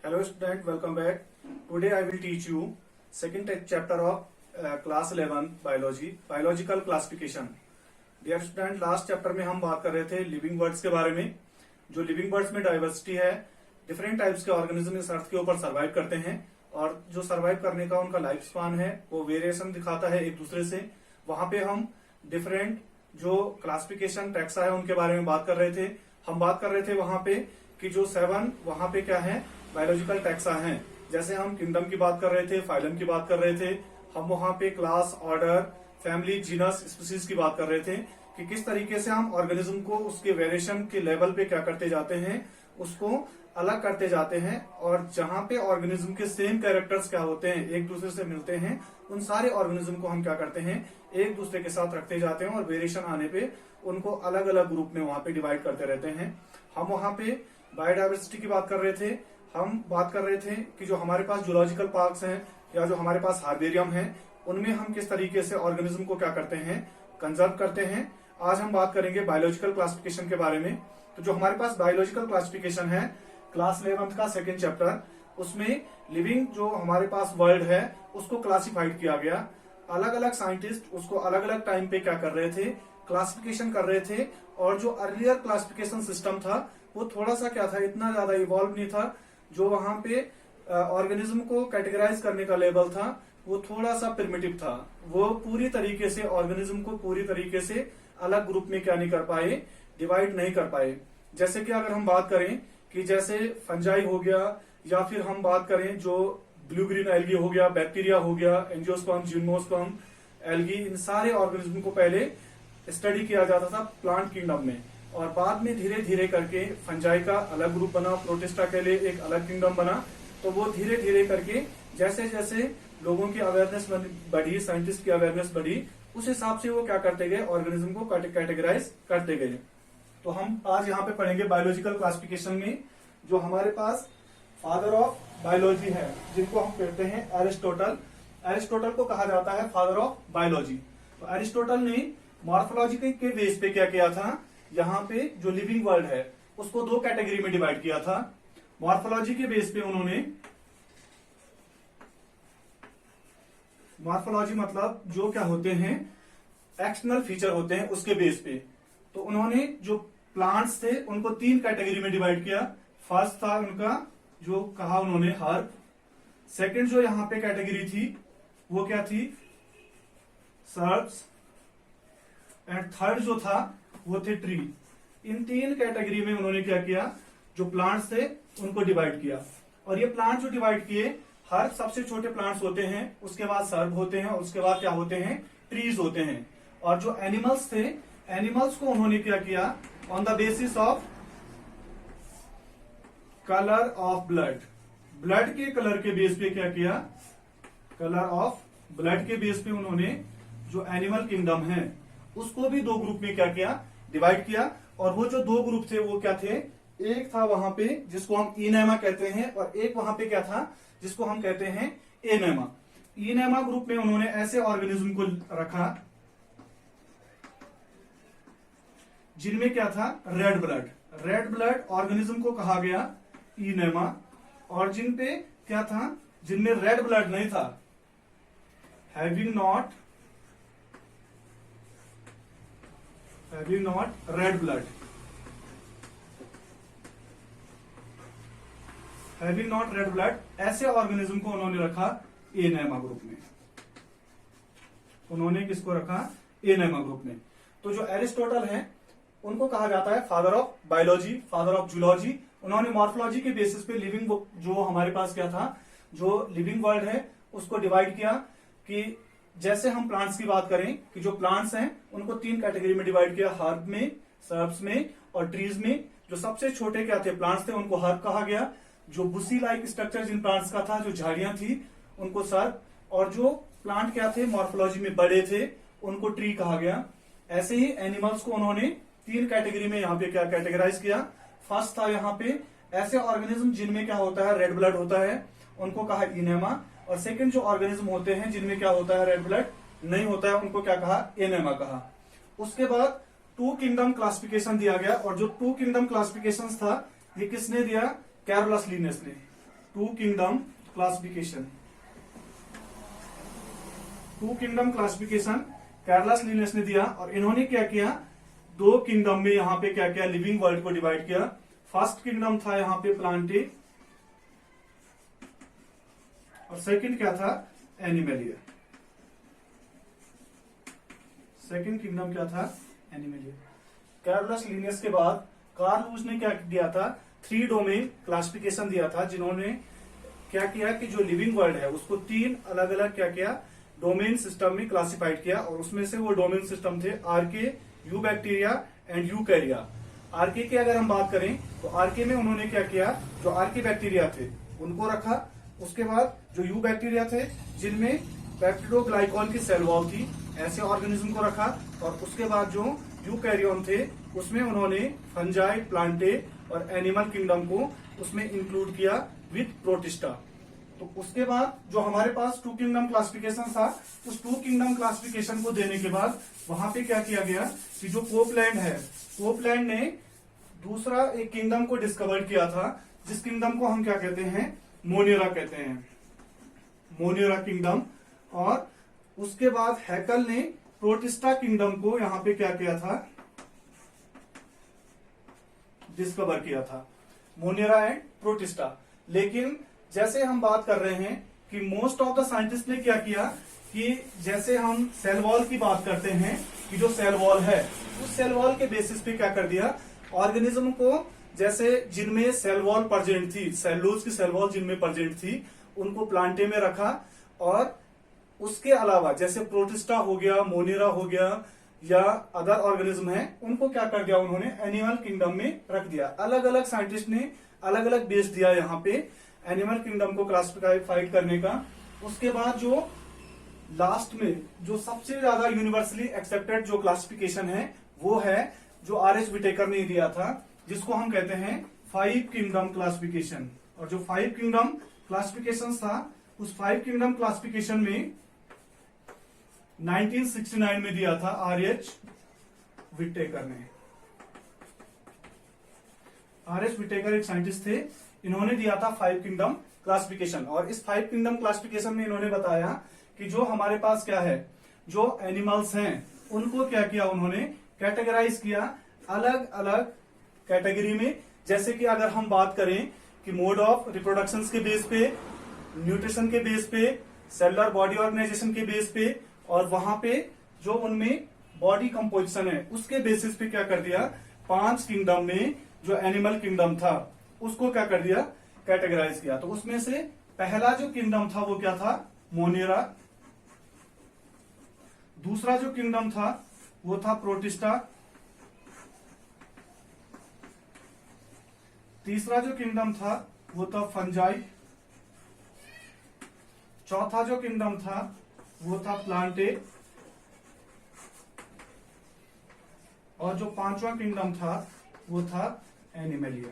Hello student, welcome back. Today I will teach you second chapter of class 11 biology, biological classification. Dear student, last chapter में हम बात कर रहे थे living birds के बारे में. जो लिविंग बर्ड्स में डाइवर्सिटी है, डिफरेंट टाइप्स के ऑर्गेनिज्म इस अर्थ के ऊपर सर्वाइव करते हैं और जो सर्वाइव करने का उनका लाइफ स्पान है वो वेरिएशन दिखाता है एक दूसरे से. वहां पे हम डिफरेंट जो क्लासिफिकेशन टैक्सा है उनके बारे में बात कर रहे थे. हम बात कर रहे थे वहां पे कि जो 7 वहां पे क्या है बायोलॉजिकल टैक्सा हैं. जैसे हम किंगडम की बात कर रहे थे, फाइलम की बात कर रहे थे, हम वहां पे class, order, family, genus, species की बात कर रहे थे कि किस तरीके से हम ऑर्गेनिज्म को उसके वेरिएशन के लेवल पे क्या करते जाते हैं, उसको अलग करते जाते हैं. और जहां पे ऑर्गेनिज्म के सेम कैरेक्टर्स क्या होते हैं, एक दूसरे से मिलते हैं, उन सारे ऑर्गेनिज्म को हम क्या करते हैं एक दूसरे के साथ रखते जाते हैं और वेरिएशन आने पे उनको अलग अलग ग्रुप में वहां पे डिवाइड करते रहते हैं. हम वहां पे बायोडाइवर्सिटी की बात कर रहे थे. हम बात कर रहे थे कि जो हमारे पास जूलॉजिकल पार्क्स हैं या जो हमारे पास हार्बेरियम है, उनमें हम किस तरीके से ऑर्गेनिज्म को क्या करते हैं कंजर्व करते हैं. आज हम बात करेंगे बायोलॉजिकल क्लासिफिकेशन के बारे में. तो जो हमारे पास बायोलॉजिकल क्लासिफिकेशन है क्लास 11 का सेकेंड चैप्टर, उसमें लिविंग जो हमारे पास वर्ल्ड है उसको क्लासिफाइड किया गया. अलग अलग साइंटिस्ट उसको अलग अलग टाइम पे क्या कर रहे थे, क्लासिफिकेशन कर रहे थे. और जो अर्लियर क्लासिफिकेशन सिस्टम था वो थोड़ा सा क्या था, इतना ज्यादा इवॉल्व नहीं था. जो वहां पे ऑर्गेनिज्म को कैटेगराइज करने का लेवल था वो थोड़ा सा प्रिमिटिव था. वो पूरी तरीके से ऑर्गेनिज्म को पूरी तरीके से अलग ग्रुप में क्या नहीं कर पाए, डिवाइड नहीं कर पाए. जैसे कि अगर हम बात करें कि जैसे फंजाई हो गया, या फिर हम बात करें जो ब्लू ग्रीन एल्गी हो गया, बैक्टीरिया हो गया, एंजियोस्पर्म, जिम्नोस्पर्म, एल्गी, इन सारे ऑर्गेनिज्म को पहले स्टडी किया जाता था प्लांट किंगडम में. और बाद में धीरे धीरे करके फंजाई का अलग ग्रुप बना, प्रोटिस्टा के लिए एक अलग किंगडम बना. तो वो धीरे धीरे करके जैसे जैसे लोगों की अवेयरनेस बढ़ी, साइंटिस्ट की अवेयरनेस बढ़ी, उस हिसाब से वो क्या करते गए, ऑर्गेनिज्म को कैटेगराइज करते गए. तो हम आज यहाँ पे पढ़ेंगे बायोलॉजिकल क्लासिफिकेशन में जो हमारे पास फादर ऑफ बायोलॉजी है, जिनको हम कहते हैं एरिस्टोटल. एरिस्टोटल को कहा जाता है फादर ऑफ बायोलॉजी. तो एरिस्टोटल ने मॉर्फोलॉजी के बेस पे क्या किया था, यहाँ पे जो लिविंग वर्ल्ड है उसको 2 कैटेगरी में डिवाइड किया था. मॉर्फोलॉजी के बेस पे उन्होंने, मॉर्फोलॉजी मतलब जो क्या होते हैं एक्सटर्नल फीचर होते हैं उसके बेस पे, तो उन्होंने जो प्लांट्स थे उनको 3 कैटेगरी में डिवाइड किया. फर्स्ट था उनका जो कहा उन्होंने हर्ब. सेकंड जो यहां पे कैटेगरी थी वो क्या थी, सर्ब्स. एंड थर्ड जो था वो थे ट्री. इन 3 कैटेगरी में उन्होंने क्या किया, जो प्लांट्स थे उनको डिवाइड किया. और ये प्लांट जो डिवाइड किए, हर सबसे छोटे प्लांट्स होते हैं, उसके बाद सर्ब होते हैं, और उसके बाद क्या होते हैं, ट्रीज होते हैं. और जो एनिमल्स थे, एनिमल्स को उन्होंने क्या किया, on the basis of colour of blood. Blood के कलर के बेस पे क्या किया, कलर ऑफ ब्लड के बेस पे उन्होंने जो एनिमल किंगडम है उसको भी 2 ग्रुप में क्या किया, डिवाइड किया. और वो जो 2 ग्रुप थे वो क्या थे, एक था वहां पे जिसको हम इनेमा कहते हैं, और एक वहां पे क्या था जिसको हम कहते हैं एनेमा. इनेमा ग्रुप में उन्होंने ऐसे ऑर्गेनिज्म को रखा जिनमें क्या था, red blood. Red blood organism को कहा गया इनेमा. और जिन पे क्या था, जिनमें रेड ब्लड नहीं था, having not red blood, having not red blood, ऐसे ऑर्गेनिज्म को उन्होंने रखा एनेमा ग्रुप में. उन्होंने किसको रखा, एनेमा ग्रुप में. तो जो एरिस्टोटल है उनको कहा जाता है father of biology, father of zoology. उन्होंने मॉर्फोलॉजी के बेसिस पे लिविंग जो हमारे पास क्या था, जो लिविंग वर्ल्ड है उसको डिवाइड किया. कि जैसे हम प्लांट्स की बात करें कि जो प्लांट्स हैं उनको 3 कैटेगरी में डिवाइड किया, हर्ब में, सर्ब्स में और ट्रीज में. जो सबसे छोटे क्या थे, प्लांट्स थे, उनको हर्ब कहा गया. जो बुशी लाइक स्ट्रक्चर जिन प्लांट्स का था, जो झाड़ियां थी, उनको सर्ब. और जो प्लांट क्या थे मॉर्फोलॉजी में बड़े थे, उनको ट्री कहा गया. ऐसे ही एनिमल्स को उन्होंने 3 कैटेगरी में यहाँ पे क्या कैटेगराइज किया. फर्स्ट था यहाँ पे ऐसे ऑर्गेनिज्म जिनमें क्या होता है, रेड ब्लड होता है, उनको कहा इनेमा. और सेकंड जो ऑर्गेनिज्म होते हैं जिनमें क्या होता है, रेड ब्लड नहीं होता है, उनको क्या कहा, एनेमा कहा. उसके बाद 2 किंगडम क्लासिफिकेशन दिया गया. और जो 2 किंगडम क्लासिफिकेशन था ये किसने दिया, कैरोलस लिनस ने. Two kingdom classification. Two kingdom classification Carolus Linnaeus ने दिया और इन्होंने क्या किया, दो किंगडम में यहाँ पे क्या किया, लिविंग वर्ल्ड को डिवाइड किया। फर्स्ट किंगडम था यहाँ पे प्लांटे और सेकंड क्या था, एनिमलिया। सेकंड किंगडम क्या था, एनिमलिया। कार्लस लिनेस के बाद कार्ल लूज ने क्या दिया था, 3 डोमेन क्लासिफिकेशन दिया था, जिन्होंने क्या किया कि जो लिविंग वर्ल्ड है उसको 3 अलग अलग क्या किया, डोमेन सिस्टम में क्लासिफाइड किया। और उसमें से वो डोमेन सिस्टम थे archaea, eubacteria and eukarya. Archaea की अगर हम बात करें तो आरके में उन्होंने क्या किया, जो आरके बैक्टीरिया थे उनको रखा। उसके बाद जो यू बैक्टीरिया थे जिनमें पेप्टिडोग्लाइकॉन की सेल वॉल थी, ऐसे ऑर्गेनिज्म को रखा। और उसके बाद जो यूकैरियोन थे उसमें उन्होंने फंजाई, प्लांटे और एनिमल किंगडम को उसमें इंक्लूड किया विथ प्रोटिस्टा। तो उसके बाद जो हमारे पास टू किंगडम क्लासिफिकेशन था, उस टू किंगडम क्लासिफिकेशन को देने के बाद वहां पे क्या किया गया कि जो कोपलैंड है, कोपलैंड ने दूसरा एक किंगडम को डिस्कवर किया था, जिस किंगडम को हम क्या कहते हैं, मोनेरा कहते हैं, मोनेरा किंगडम। और उसके बाद हैकल ने प्रोटिस्टा किंगडम को यहां पे क्या किया था, डिस्कवर किया था, मोनेरा एंड प्रोटिस्टा। लेकिन जैसे हम बात कर रहे हैं कि मोस्ट ऑफ द साइंटिस्ट ने क्या किया कि जैसे हम सेल वॉल की बात करते हैं कि जो सेल वॉल है उस सेल वॉल के बेसिस पे क्या कर दिया, ऑर्गेनिज्म को जैसे जिनमें सेल वॉल प्रेजेंट थी, सेलुलोज की सेल वॉल जिनमें प्रेजेंट थी, उनको प्लांटे में रखा। और उसके अलावा जैसे प्रोटिस्टा हो गया, मोनेरा हो गया या अदर ऑर्गेनिज्म है, उनको क्या कर दिया, उन्होंने एनिमल किंगडम में रख दिया। अलग अलग साइंटिस्ट ने अलग अलग बेस दिया यहाँ पे एनिमल किंगडम को क्लासिफाइड करने का। उसके बाद जो लास्ट में जो सबसे ज्यादा यूनिवर्सली एक्सेप्टेड जो क्लासिफिकेशन है वो है जो आर.एच. विटेकर ने दिया था, जिसको हम कहते हैं 5 किंगडम क्लासिफिकेशन। और जो 5 किंगडम क्लासिफिकेशन था, उस 5 किंगडम क्लासिफिकेशन में 1969 में दिया था आर.एच. विटेकर ने। आर.एच. विटेकर एक साइंटिस्ट थे, इन्होंने दिया था 5 किंगडम क्लासिफिकेशन। और इस 5 किंगडम क्लासिफिकेशन में इन्होंने बताया कि जो हमारे पास क्या है, जो एनिमल्स हैं उनको क्या किया, उन्होंने कैटेगराइज किया अलग अलग कैटेगरी में। जैसे कि अगर हम बात करें कि मोड ऑफ रिप्रोडक्शन के बेस पे, न्यूट्रिशन के बेस पे, सेलुलर बॉडी ऑर्गेनाइजेशन के बेस पे, और वहां पे जो उनमें बॉडी कंपोजिशन है उसके बेसिस पे क्या कर दिया, 5 किंगडम में जो एनिमल किंगडम था उसको क्या कर दिया, कैटेगराइज किया। तो उसमें से पहला जो किंगडम था वो क्या था, मोनेरा। दूसरा जो किंगडम था वो था प्रोटिस्टा। तीसरा जो किंगडम था वो था फंजाई। चौथा जो किंगडम था वो था प्लांटे। और जो 5वां किंगडम था वो था एनिमलिया।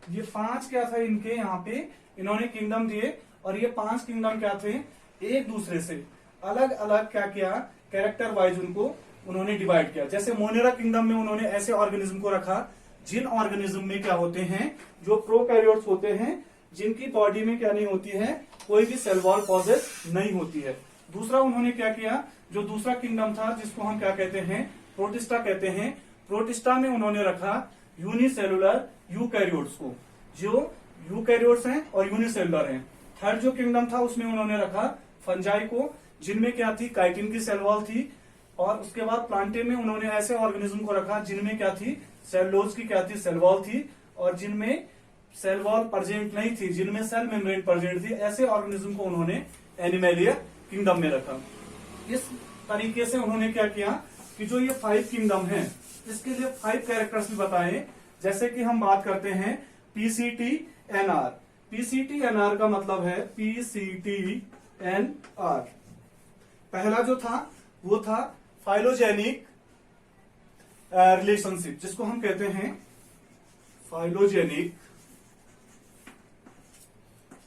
ये 5 क्या था इनके, यहाँ पे इन्होंने किंगडम दिए। और ये 5 किंगडम क्या थे, एक दूसरे से अलग अलग क्या किया, कैरेक्टर वाइज उनको उन्होंने डिवाइड किया। जैसे मोनेरा किंगडम में उन्होंने ऐसे ऑर्गेनिज्म को रखा जिन ऑर्गेनिज्म में क्या होते हैं, जो प्रोकैरियोट्स होते हैं, जिनकी बॉडी में क्या नहीं होती है, कोई भी सेल वॉल पॉजेस नहीं होती है। दूसरा उन्होंने क्या किया, जो दूसरा किंगडम था जिसको हम क्या कहते हैं, प्रोटिस्टा कहते हैं, प्रोटिस्टा में उन्होंने रखा यूनिसेलुलर यूकैरियोट्स को, जो यूकैरियोट्स हैं और यूनिसेलुलर हैं। थर्ड जो किंगडम था उसमें उन्होंने रखा फंजाई को, जिनमें क्या थी, काइटिन की सेल वॉल थी। और उसके बाद प्लांटे में उन्होंने ऐसे ऑर्गेनिज्म को रखा जिनमें क्या थी, सेलुलोज की क्या थी, सेल वॉल थी, और जिनमें सेल वॉल प्रेजेंट नहीं थी, जिनमें सेल मेम्ब्रेन प्रेजेंट थी, ऐसे ऑर्गेनिज्म को उन्होंने एनिमलिया किंगडम में रखा। इस तरीके से उन्होंने क्या किया कि जो ये 5 किंगडम है इसके लिए 5 कैरेक्टर्स भी बताए। जैसे कि हम बात करते हैं PCT-NR। PCT-NR का मतलब है PCT-NR। पहला जो था वो था फाइलोजेनिक रिलेशनशिप, जिसको हम कहते हैं फाइलोजेनिक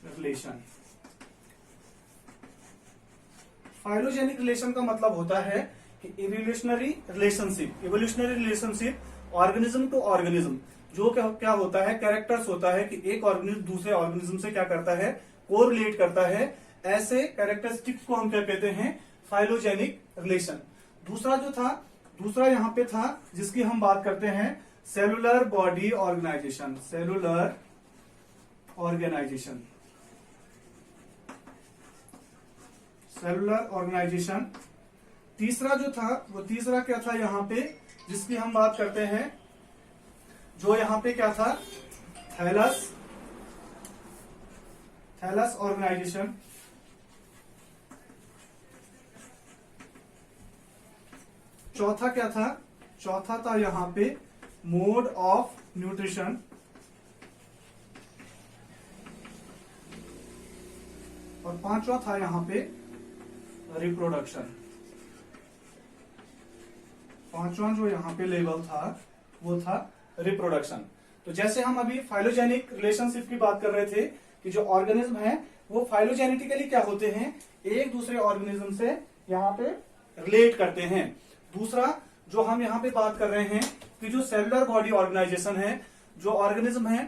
रिलेशन। फाइलोजेनिक रिलेशन का मतलब होता है कि evolutionary relationship, evolutionary relationship organism to organism, जो क्या होता है, कैरेक्टर्स होता है कि एक ऑर्गेनिज्म दूसरे ऑर्गेनिज्म से क्या करता है, कोरिलेट करता है, ऐसे कैरेक्टरिस्टिक्स को हम क्या कहते हैं, फाइलोजेनिक रिलेशन। दूसरा यहां पे था जिसकी हम बात करते हैं, cellular body organisation. Cellular organisation, cellular organisation. तीसरा जो था वो तीसरा क्या था यहां पे, जिसकी हम बात करते हैं, जो यहां पे क्या था, थैलस ऑर्गेनाइजेशन। चौथा क्या था, चौथा था यहां पे मोड ऑफ न्यूट्रिशन। और पांचवा था यहां पे रिप्रोडक्शन। पांचवा जो यहां पे लेवल था वो था रिप्रोडक्शन। तो जैसे हम अभी फाइलोजेनिक रिलेशनशिप की बात कर रहे थे कि जो ऑर्गेनिज्म है वो फाइलोजेनेटिकली क्या होते हैं, एक दूसरे ऑर्गेनिज्म से यहाँ पे रिलेट करते हैं। दूसरा जो हम यहाँ पे बात कर रहे हैं कि जो सेलुलर बॉडी ऑर्गेनाइजेशन है, जो ऑर्गेनिज्म है,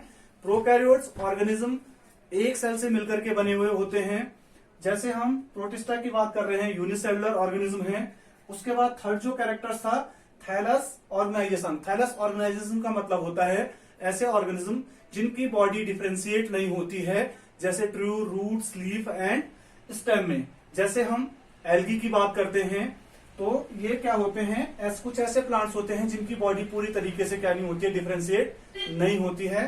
प्रोकैरियोट्स ऑर्गेनिज्म एक सेल से मिलकर के बने हुए होते हैं। जैसे हम प्रोटिस्टा की बात कर रहे हैं, यूनिसेलुलर ऑर्गेनिज्म है। उसके बाद थर्ड जो कैरेक्टर्स था, थैलस ऑर्गेनाइजेशन। थैलस ऑर्गेनाइजेशन का मतलब होता है ऐसे ऑर्गेनिज्म जिनकी बॉडी डिफरेंशिएट नहीं होती है, जैसे true, root, leaf and stem में। जैसे हम एल्गी की बात करते हैं तो ये क्या होते हैं, कुछ ऐसे प्लांट्स होते हैं जिनकी बॉडी पूरी तरीके से क्या नहीं होती है, डिफरेंशिएट नहीं होती है।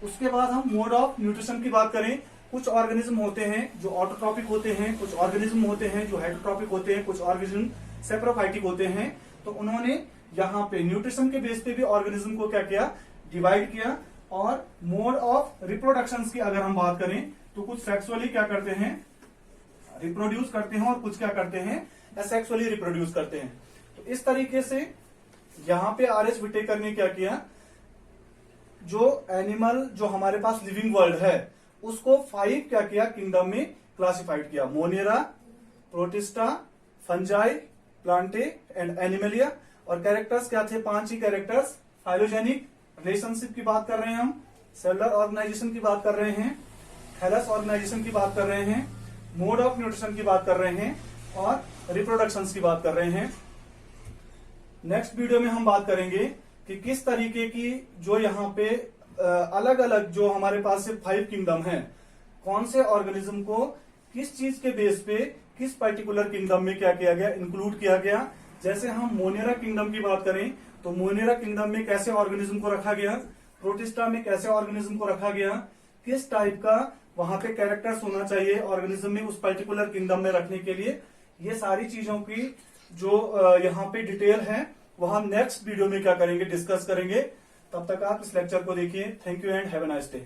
उसके बाद हम मोड ऑफ न्यूट्रिशन की बात करें, कुछ ऑर्गेनिज्म होते हैं जो ऑटोट्रॉपिक होते हैं, कुछ ऑर्गेनिज्म होते हैं जो हेटरोट्रॉपिक होते हैं, कुछ ऑर्गेनिज्म सेप्रोफाइटिक होते हैं। तो उन्होंने यहाँ पे न्यूट्रिशन के बेस पे भी ऑर्गेनिज्म को क्या किया, डिवाइड किया। और मोड ऑफ रिप्रोडक्शन की अगर हम बात करें तो कुछ सेक्सुअली क्या करते हैं, रिप्रोड्यूस करते हैं, और कुछ क्या करते हैं, एसेक्सुअली रिप्रोड्यूस करते हैं। तो इस तरीके से यहाँ पे आर.एच. विटेकर ने क्या किया, जो एनिमल जो हमारे पास लिविंग वर्ल्ड है उसको 5 क्या किया, किंगडम में क्लासिफाइड किया। Monera, protista, fungi, Plantae and Animalia. और कैरेक्टर्स क्या थे, 5 ही कैरेक्टर्स। फाइलोजेनिक रिलेशनशिप की बात कर रहे हैं हम, सेलुलर ऑर्गेनाइजेशन की बात कर रहे हैं, थैलस ऑर्गेनाइजेशन की बात कर रहे हैं, मोड ऑफ न्यूट्रिशन की बात कर रहे हैं, और रिप्रोडक्शन की बात कर रहे हैं। नेक्स्ट वीडियो में हम बात करेंगे कि किस तरीके की जो यहाँ पे अलग अलग जो हमारे पास से 5 किंगडम है, कौन से ऑर्गेनिज्म को किस चीज के बेस पे किस पर्टिकुलर किंगडम में क्या किया गया, इंक्लूड किया गया। जैसे हम मोनेरा किंगडम की बात करें तो मोनेरा किंगडम में कैसे ऑर्गेनिज्म को रखा गया, प्रोटिस्टा में कैसे ऑर्गेनिज्म को रखा गया, किस टाइप का वहां पे कैरेक्टर्स होना चाहिए ऑर्गेनिज्म में उस पर्टिकुलर किंगडम में रखने के लिए, ये सारी चीजों की जो यहाँ पे डिटेल है वो हम नेक्स्ट वीडियो में क्या करेंगे, डिस्कस करेंगे। तब तक आप इस लेक्चर को देखिए। Thank you and have a nice day.